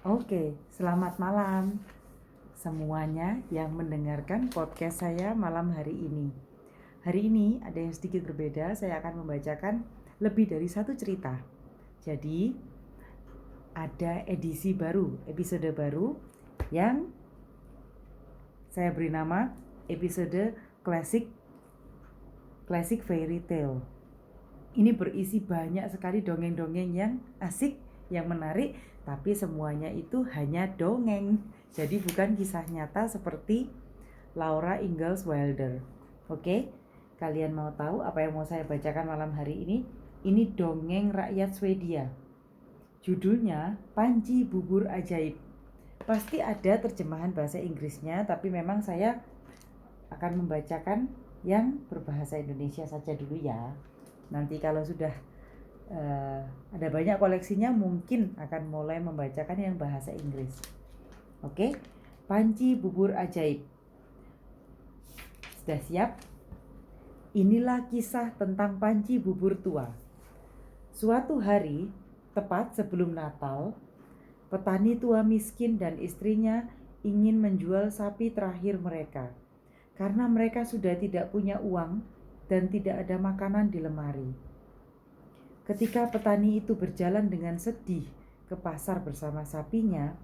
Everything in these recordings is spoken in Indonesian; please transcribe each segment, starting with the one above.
Oke, selamat malam semuanya yang mendengarkan podcast saya malam hari ini. Hari ini ada yang sedikit berbeda, saya akan membacakan lebih dari satu cerita. Jadi, ada edisi baru, episode baru yang saya beri nama episode Classic Fairy Tale. Ini berisi banyak sekali dongeng-dongeng yang asik, yang menarik, tapi semuanya itu hanya dongeng. Jadi bukan kisah nyata seperti Laura Ingalls Wilder. Oke, kalian mau tahu apa yang mau saya bacakan malam hari ini? Ini dongeng rakyat Swedia. Judulnya Panci Bubur Ajaib. Pasti ada terjemahan bahasa Inggrisnya, tapi memang saya akan membacakan yang berbahasa Indonesia saja dulu ya. Nanti kalau sudah ada banyak koleksinya, mungkin akan mulai membacakan yang bahasa Inggris. Oke, Panci Bubur Ajaib. Sudah siap? Inilah kisah tentang panci bubur tua. Suatu hari, tepat sebelum Natal, petani tua miskin dan istrinya ingin menjual sapi terakhir mereka, karena mereka sudah tidak punya uang dan tidak ada makanan di lemari. Ketika petani itu berjalan dengan sedih ke pasar bersama sapinya,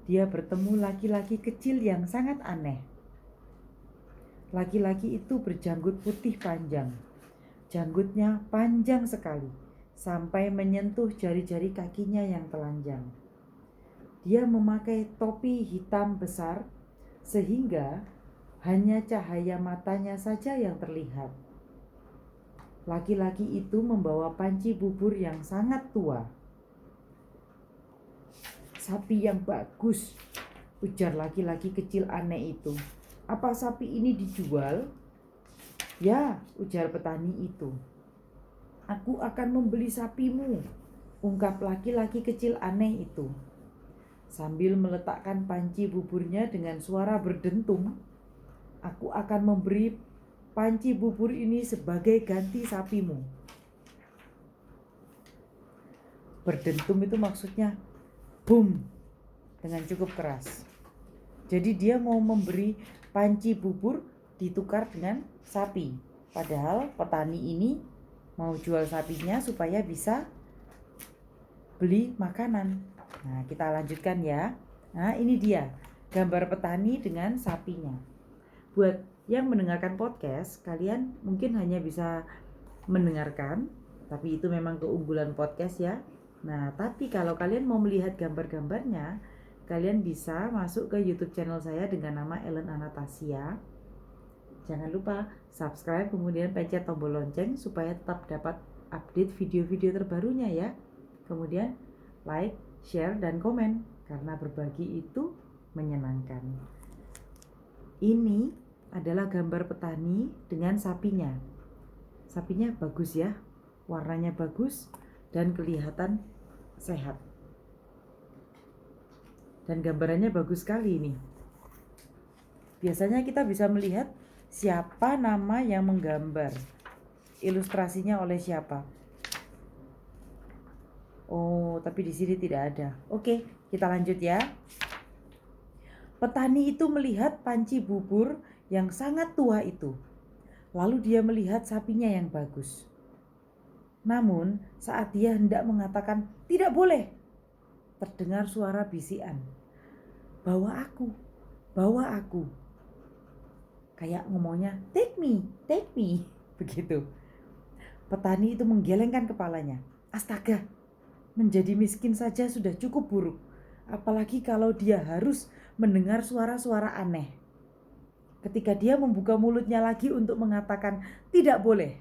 dia bertemu laki-laki kecil yang sangat aneh. Laki-laki itu berjanggut putih panjang. Janggutnya panjang sekali, sampai menyentuh jari-jari kakinya yang telanjang. Dia memakai topi hitam besar, sehingga hanya cahaya matanya saja yang terlihat. Laki-laki itu membawa panci bubur yang sangat tua. Sapi yang bagus, ujar laki-laki kecil aneh itu. Apa sapi ini dijual? Ya, ujar petani itu. Aku akan membeli sapimu, ungkap laki-laki kecil aneh itu. Sambil meletakkan panci buburnya dengan suara berdentum, aku akan memberi panci bubur ini sebagai ganti sapimu. Berdentum itu maksudnya boom, dengan cukup keras. Jadi dia mau memberi panci bubur ditukar dengan sapi. Padahal petani ini mau jual sapinya supaya bisa beli makanan. Nah, kita lanjutkan ya. Nah, ini dia gambar petani dengan sapinya. Buat yang mendengarkan podcast, kalian mungkin hanya bisa mendengarkan, tapi itu memang keunggulan podcast ya. Nah, tapi kalau kalian mau melihat gambar-gambarnya, kalian bisa masuk ke YouTube channel saya dengan nama Ellen Anastasia. Jangan lupa subscribe, kemudian pencet tombol lonceng supaya tetap dapat update video-video terbarunya ya. Kemudian like, share, dan komen, karena berbagi itu menyenangkan. Ini adalah gambar petani dengan sapinya. Sapinya bagus ya, warnanya bagus dan kelihatan sehat. Dan gambarannya bagus sekali ini. Biasanya kita bisa melihat siapa nama yang menggambar. Ilustrasinya oleh siapa? Oh, tapi di sini tidak ada. Oke, kita lanjut ya. Petani itu melihat panci bubur yang sangat tua itu. Lalu dia melihat sapinya yang bagus. Namun, saat dia hendak mengatakan tidak boleh, terdengar suara bisikan. Bawa aku, bawa aku. Kayak ngomongnya, take me, begitu. Petani itu menggelengkan kepalanya. Astaga, menjadi miskin saja sudah cukup buruk. Apalagi kalau dia harus mendengar suara-suara aneh. Ketika dia membuka mulutnya lagi untuk mengatakan tidak boleh,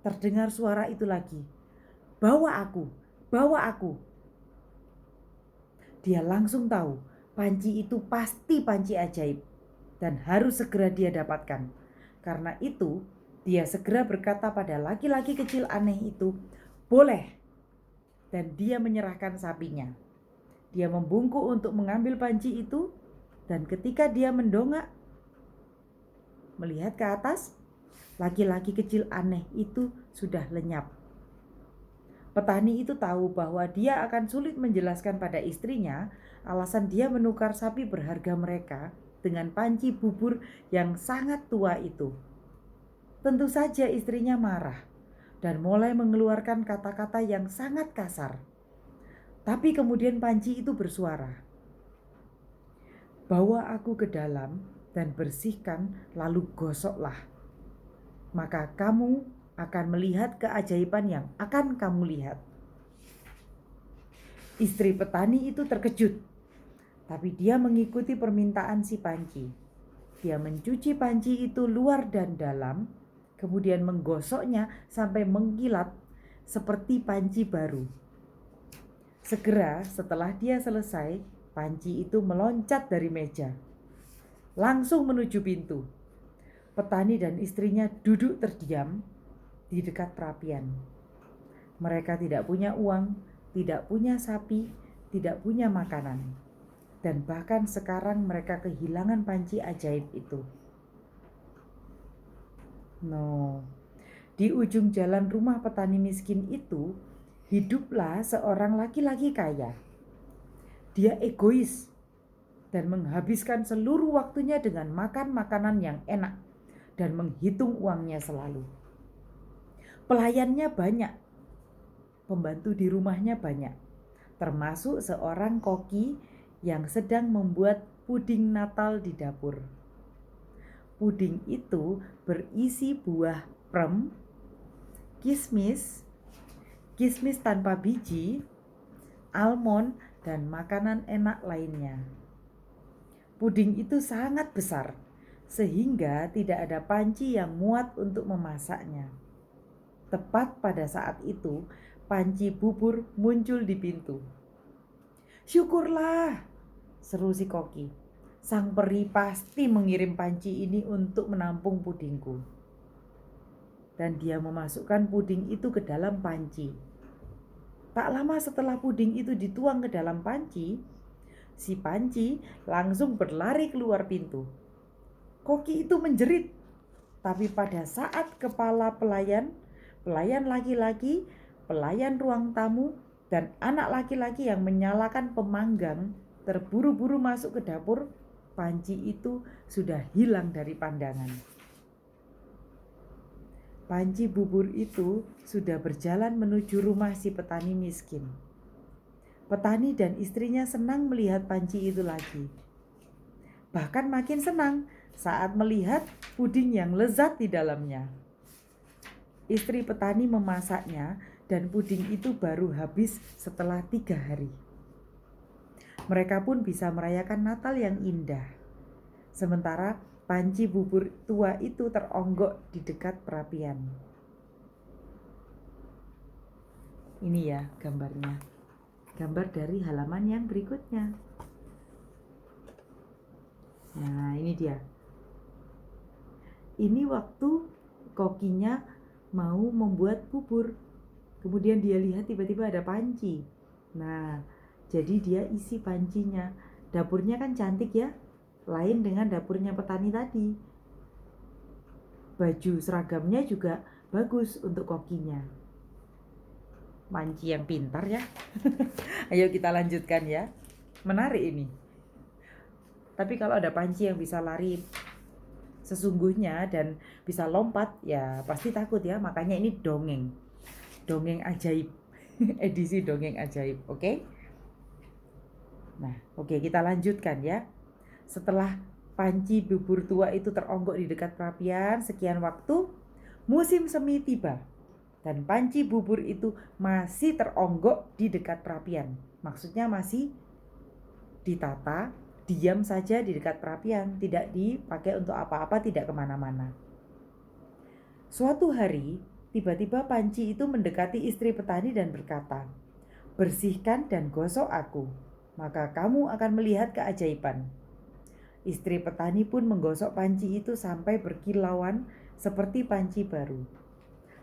terdengar suara itu lagi. Bawa aku, bawa aku. Dia langsung tahu panci itu pasti panci ajaib dan harus segera dia dapatkan. Karena itu, dia segera berkata pada laki-laki kecil aneh itu, boleh. Dan dia menyerahkan sapinya. Dia membungkuk untuk mengambil panci itu, dan ketika dia mendongak, melihat ke atas, laki-laki kecil aneh itu sudah lenyap. Petani itu tahu bahwa dia akan sulit menjelaskan pada istrinya alasan dia menukar sapi berharga mereka dengan panci bubur yang sangat tua itu. Tentu saja istrinya marah dan mulai mengeluarkan kata-kata yang sangat kasar. Tapi kemudian panci itu bersuara, "Bawa aku ke dalam dan bersihkan, lalu gosoklah. Maka kamu akan melihat keajaiban yang akan kamu lihat." Istri petani itu terkejut, tapi dia mengikuti permintaan si panci. Dia mencuci panci itu luar dan dalam, kemudian menggosoknya sampai mengkilat seperti panci baru. Segera setelah dia selesai, panci itu meloncat dari meja, langsung menuju pintu. Petani dan istrinya duduk terdiam di dekat perapian. Mereka tidak punya uang, tidak punya sapi, tidak punya makanan. Dan bahkan sekarang mereka kehilangan panci ajaib itu. Di ujung jalan rumah petani miskin itu, hiduplah seorang laki-laki kaya. Dia egois dan menghabiskan seluruh waktunya dengan makan makanan yang enak dan menghitung uangnya selalu. Pelayannya banyak, pembantu di rumahnya banyak, termasuk seorang koki yang sedang membuat puding Natal di dapur. Puding itu berisi buah plum, kismis tanpa biji, almond, dan makanan enak lainnya. Puding itu sangat besar, sehingga tidak ada panci yang muat untuk memasaknya. Tepat pada saat itu, panci bubur muncul di pintu. "Syukurlah," seru si koki. "Sang peri pasti mengirim panci ini untuk menampung pudingku." Dan dia memasukkan puding itu ke dalam panci. Tak lama setelah puding itu dituang ke dalam panci, si panci langsung berlari keluar pintu. Koki itu menjerit, tapi pada saat kepala pelayan laki-laki, pelayan ruang tamu, dan anak laki-laki yang menyalakan pemanggang terburu-buru masuk ke dapur, panci itu sudah hilang dari pandangan. Panci bubur itu sudah berjalan menuju rumah si petani miskin. Petani dan istrinya senang melihat panci itu lagi. Bahkan makin senang saat melihat puding yang lezat di dalamnya. Istri petani memasaknya dan puding itu baru habis setelah 3 hari. Mereka pun bisa merayakan Natal yang indah. Sementara panci bubur tua itu teronggok di dekat perapian. Ini ya gambarnya. Gambar dari halaman yang berikutnya. Nah, ini dia. Ini waktu kokinya mau membuat bubur. Kemudian dia lihat tiba-tiba ada panci. Nah, jadi dia isi pancinya. Dapurnya kan cantik ya, lain dengan dapurnya petani tadi. Baju seragamnya juga bagus untuk kokinya. Panci yang pintar ya. Ayo kita lanjutkan ya. Menarik ini. Tapi kalau ada panci yang bisa lari sesungguhnya dan bisa lompat, ya pasti takut ya. Makanya ini dongeng ajaib. Edisi dongeng ajaib, oke? Nah, oke, kita lanjutkan ya. Setelah panci bubur tua itu teronggok di dekat perapian sekian waktu, musim semi tiba. Dan panci bubur itu masih teronggok di dekat perapian. Maksudnya masih ditata, diam saja di dekat perapian, tidak dipakai untuk apa-apa, tidak kemana-mana. Suatu hari, tiba-tiba panci itu mendekati istri petani dan berkata, "Bersihkan dan gosok aku, maka kamu akan melihat keajaiban." Istri petani pun menggosok panci itu sampai berkilauan seperti panci baru.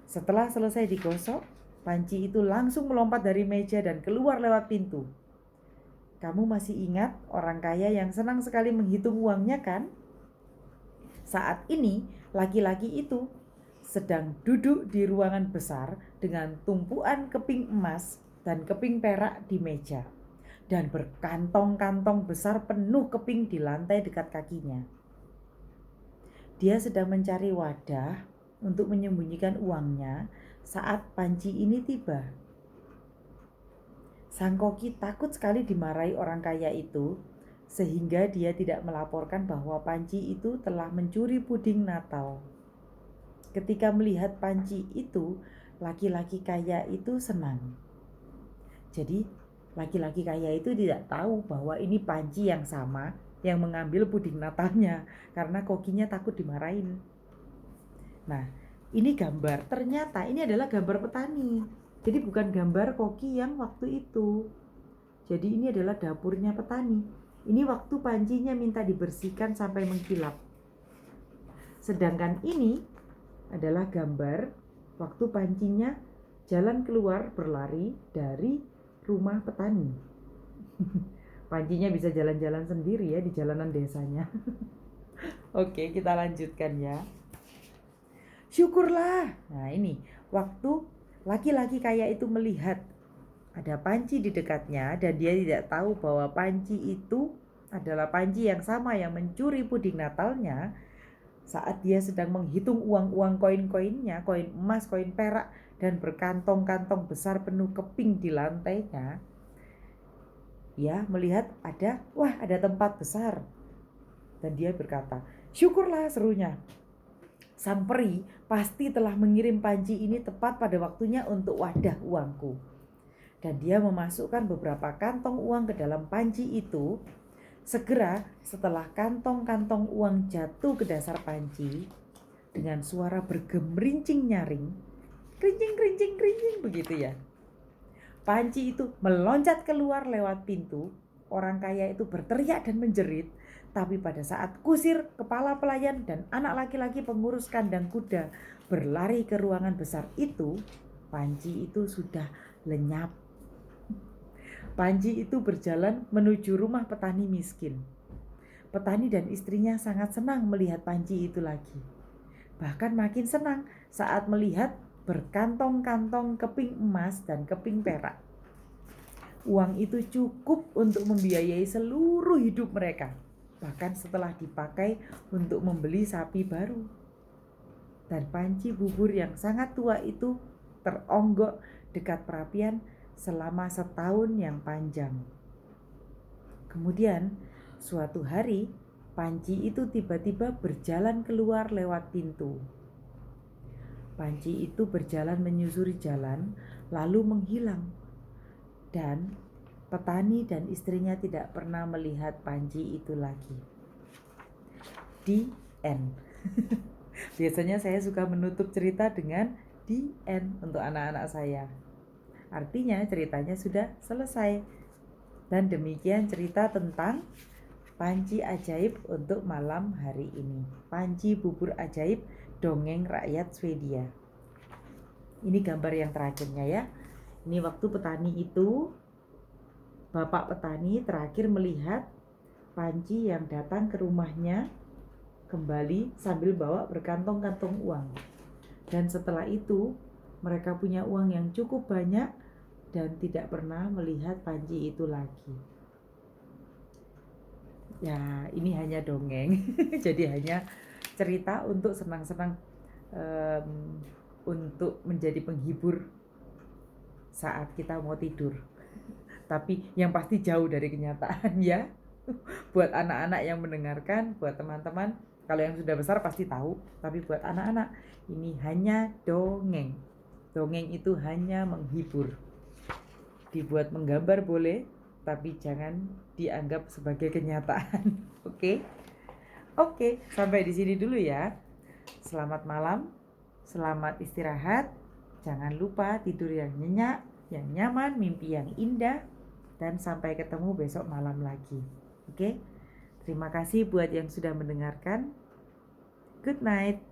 Setelah selesai digosok, panci itu langsung melompat dari meja dan keluar lewat pintu. Kamu masih ingat orang kaya yang senang sekali menghitung uangnya kan? Saat ini, laki-laki itu sedang duduk di ruangan besar dengan tumpuan keping emas dan keping perak di meja, dan berkantong-kantong besar penuh keping di lantai dekat kakinya. Dia sedang mencari wadah untuk menyembunyikan uangnya saat panci ini tiba. Sang koki takut sekali dimarahi orang kaya itu, sehingga dia tidak melaporkan bahwa panci itu telah mencuri puding Natal. Ketika melihat panci itu, laki-laki kaya itu senang. Jadi laki-laki kaya itu tidak tahu bahwa ini panci yang sama yang mengambil puding Natalnya, karena kokinya takut dimarahin. Nah, ini gambar, ternyata ini adalah gambar petani. Jadi bukan gambar koki yang waktu itu. Jadi ini adalah dapurnya petani. Ini waktu pancinya minta dibersihkan sampai mengkilap. Sedangkan ini adalah gambar waktu pancinya jalan keluar berlari dari rumah petani. Pancinya bisa jalan-jalan sendiri ya di jalanan desanya. Oke, kita lanjutkan ya. Syukurlah. Nah, ini waktu laki-laki kaya itu melihat ada panci di dekatnya dan dia tidak tahu bahwa panci itu adalah panci yang sama yang mencuri puding Natalnya. Saat dia sedang menghitung uang-uang koin-koinnya, koin emas, koin perak, dan berkantong-kantong besar penuh keping di lantainya, dia melihat ada tempat besar. Dan dia berkata, syukurlah, serunya. Sang peri pasti telah mengirim panci ini tepat pada waktunya untuk wadah uangku. Dan dia memasukkan beberapa kantong uang ke dalam panci itu. Segera setelah kantong-kantong uang jatuh ke dasar panci, dengan suara bergemerincing nyaring, kerincing begitu ya. Panci itu meloncat keluar lewat pintu. Orang kaya itu berteriak dan menjerit. Tapi pada saat kusir, kepala pelayan dan anak laki-laki pengurus kandang kuda berlari ke ruangan besar itu, panci itu sudah lenyap. Panci itu berjalan menuju rumah petani miskin. Petani dan istrinya sangat senang melihat panci itu lagi. Bahkan makin senang saat melihat berkantong-kantong keping emas dan keping perak. Uang itu cukup untuk membiayai seluruh hidup mereka, bahkan setelah dipakai untuk membeli sapi baru. Dan panci bubur yang sangat tua itu teronggok dekat perapian selama setahun yang panjang. Kemudian suatu hari panci itu tiba-tiba berjalan keluar lewat pintu. Panci itu berjalan menyusuri jalan lalu menghilang. Dan petani dan istrinya tidak pernah melihat panci itu lagi. The end. Biasanya saya suka menutup cerita dengan the end untuk anak-anak saya. Artinya ceritanya sudah selesai. Dan demikian cerita tentang panci ajaib untuk malam hari ini. Panci bubur ajaib dongeng rakyat Swedia. Ini gambar yang terakhirnya ya. Ini waktu petani itu, bapak petani terakhir melihat panci yang datang ke rumahnya kembali sambil bawa berkantong-kantong uang. Dan setelah itu mereka punya uang yang cukup banyak dan tidak pernah melihat panci itu lagi. Ya, ini hanya dongeng. Jadi hanya cerita untuk senang-senang, untuk menjadi penghibur saat kita mau tidur. Tapi yang pasti jauh dari kenyataan ya. Buat anak-anak yang mendengarkan, buat teman-teman, kalau yang sudah besar pasti tahu. Tapi buat anak-anak, ini hanya dongeng. Dongeng itu hanya menghibur. Dibuat menggambar boleh, tapi jangan dianggap sebagai kenyataan. Oke? Oke, sampai di sini dulu ya. Selamat malam, selamat istirahat. Jangan lupa tidur yang nyenyak, yang nyaman, mimpi yang indah. Dan sampai ketemu besok malam lagi. Oke? Terima kasih buat yang sudah mendengarkan. Good night.